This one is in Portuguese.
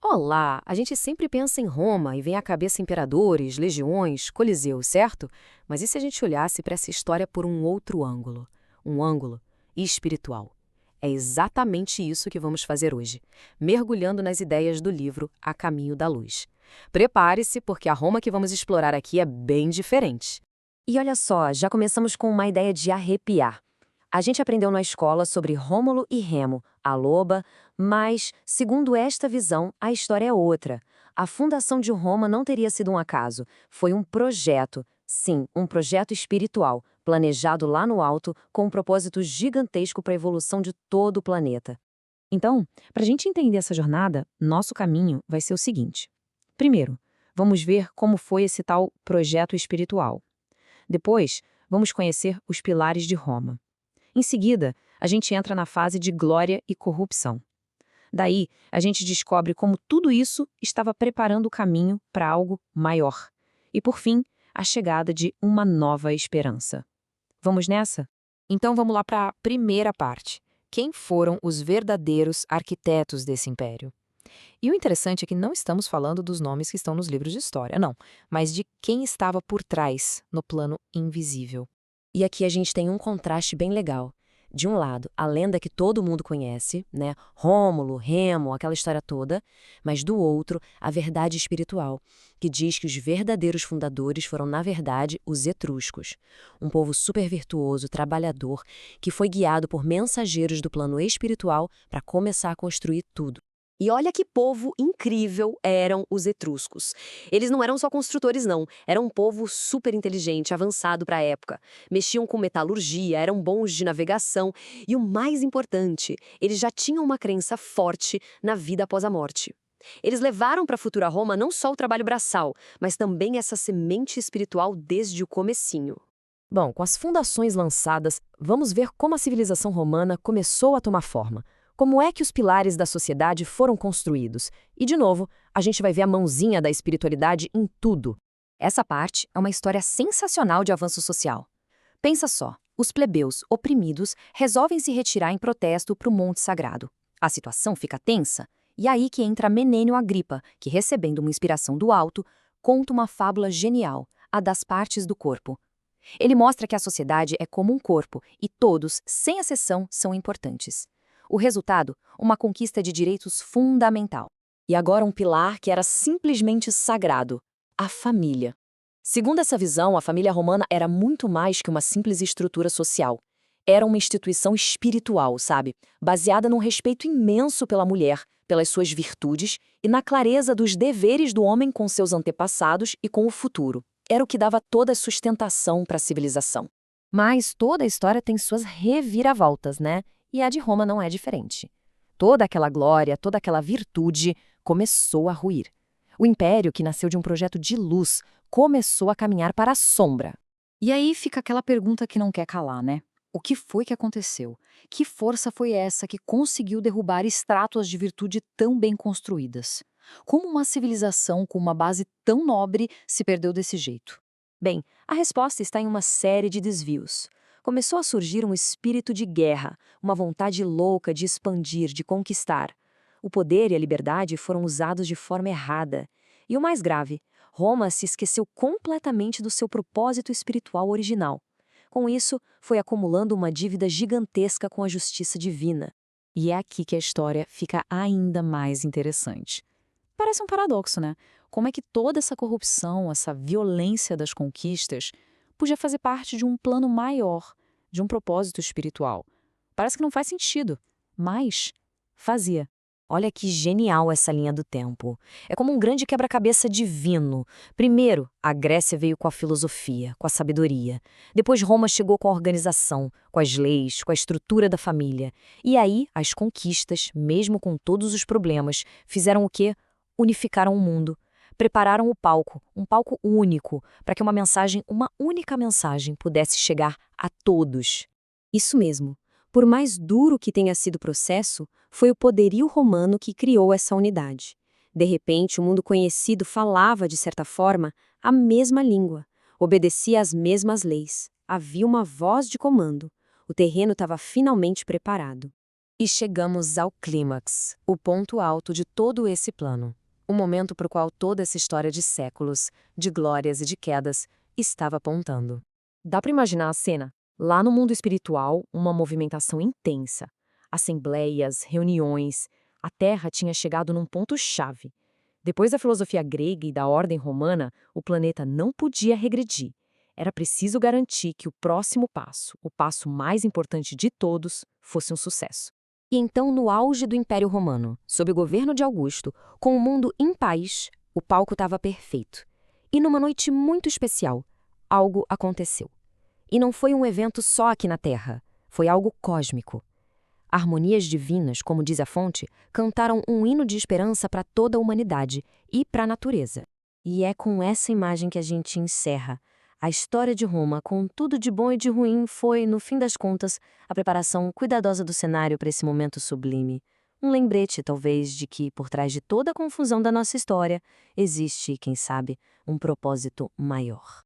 Olá! A gente sempre pensa em Roma e vem à cabeça imperadores, legiões, coliseus, certo? Mas e se a gente olhasse para essa história por um outro ângulo? Um ângulo espiritual. É exatamente isso que vamos fazer hoje, mergulhando nas ideias do livro A Caminho da Luz. Prepare-se, porque a Roma que vamos explorar aqui é bem diferente. E olha só, já começamos com uma ideia de arrepiar. A gente aprendeu na escola sobre Rômulo e Remo, a loba, mas, segundo esta visão, a história é outra. A fundação de Roma não teria sido um acaso, foi um projeto. Sim, um projeto espiritual, planejado lá no alto, com um propósito gigantesco para a evolução de todo o planeta. Então, para a gente entender essa jornada, nosso caminho vai ser o seguinte. Primeiro, vamos ver como foi esse tal projeto espiritual. Depois, vamos conhecer os pilares de Roma. Em seguida, a gente entra na fase de glória e corrupção. Daí, a gente descobre como tudo isso estava preparando o caminho para algo maior. E, por fim, a chegada de uma nova esperança. Vamos nessa? Então vamos lá para a primeira parte. Quem foram os verdadeiros arquitetos desse império? E o interessante é que não estamos falando dos nomes que estão nos livros de história, não, mas de quem estava por trás, no plano invisível. E aqui a gente tem um contraste bem legal. De um lado, a lenda que todo mundo conhece, né? Rômulo, Remo, aquela história toda. Mas do outro, a verdade espiritual, que diz que os verdadeiros fundadores foram, na verdade, os etruscos. Um povo super virtuoso, trabalhador, que foi guiado por mensageiros do plano espiritual para começar a construir tudo. E olha que povo incrível eram os etruscos. Eles não eram só construtores, não. Eram um povo super inteligente, avançado para a época. Mexiam com metalurgia, eram bons de navegação e, o mais importante, eles já tinham uma crença forte na vida após a morte. Eles levaram para a futura Roma não só o trabalho braçal, mas também essa semente espiritual desde o comecinho. Bom, com as fundações lançadas, vamos ver como a civilização romana começou a tomar forma. Como é que os pilares da sociedade foram construídos? E, de novo, a gente vai ver a mãozinha da espiritualidade em tudo. Essa parte é uma história sensacional de avanço social. Pensa só, os plebeus oprimidos resolvem se retirar em protesto para o Monte Sagrado. A situação fica tensa, e aí que entra Menênio Agripa, que, recebendo uma inspiração do alto, conta uma fábula genial, a das partes do corpo. Ele mostra que a sociedade é como um corpo e todos, sem exceção, são importantes. O resultado, uma conquista de direitos fundamental. E agora um pilar que era simplesmente sagrado, a família. Segundo essa visão, a família romana era muito mais que uma simples estrutura social. Era uma instituição espiritual, sabe? Baseada num respeito imenso pela mulher, pelas suas virtudes e na clareza dos deveres do homem com seus antepassados e com o futuro. Era o que dava toda a sustentação para a civilização. Mas toda a história tem suas reviravoltas, né? E a de Roma não é diferente. Toda aquela glória, toda aquela virtude começou a ruir. O império, que nasceu de um projeto de luz, começou a caminhar para a sombra. E aí fica aquela pergunta que não quer calar, né? O que foi que aconteceu? Que força foi essa que conseguiu derrubar estátuas de virtude tão bem construídas? Como uma civilização com uma base tão nobre se perdeu desse jeito? Bem, a resposta está em uma série de desvios. Começou a surgir um espírito de guerra, uma vontade louca de expandir, de conquistar. O poder e a liberdade foram usados de forma errada. E o mais grave, Roma se esqueceu completamente do seu propósito espiritual original. Com isso, foi acumulando uma dívida gigantesca com a justiça divina. E é aqui que a história fica ainda mais interessante. Parece um paradoxo, né? Como é que toda essa corrupção, essa violência das conquistas, podia fazer parte de um plano maior, de um propósito espiritual? Parece que não faz sentido, mas fazia. Olha que genial essa linha do tempo. É como um grande quebra-cabeça divino. Primeiro, a Grécia veio com a filosofia, com a sabedoria. Depois, Roma chegou com a organização, com as leis, com a estrutura da família. E aí, as conquistas, mesmo com todos os problemas, fizeram o quê? Unificaram o mundo. Prepararam o palco, um palco único, para que uma única mensagem, pudesse chegar a todos. Isso mesmo. Por mais duro que tenha sido o processo, foi o poderio romano que criou essa unidade. De repente, o mundo conhecido falava, de certa forma, a mesma língua, obedecia às mesmas leis. Havia uma voz de comando. O terreno estava finalmente preparado. E chegamos ao clímax, o ponto alto de todo esse plano. O momento para o qual toda essa história de séculos, de glórias e de quedas, estava apontando. Dá para imaginar a cena? Lá no mundo espiritual, uma movimentação intensa. Assembleias, reuniões. A Terra tinha chegado num ponto-chave. Depois da filosofia grega e da ordem romana, o planeta não podia regredir. Era preciso garantir que o próximo passo, o passo mais importante de todos, fosse um sucesso. E então, no auge do Império Romano, sob o governo de Augusto, com o mundo em paz, o palco estava perfeito. E numa noite muito especial, algo aconteceu. E não foi um evento só aqui na Terra, foi algo cósmico. Harmonias divinas, como diz a fonte, cantaram um hino de esperança para toda a humanidade e para a natureza. E é com essa imagem que a gente encerra. A história de Roma, com tudo de bom e de ruim, foi, no fim das contas, a preparação cuidadosa do cenário para esse momento sublime. Um lembrete, talvez, de que, por trás de toda a confusão da nossa história, existe, quem sabe, um propósito maior.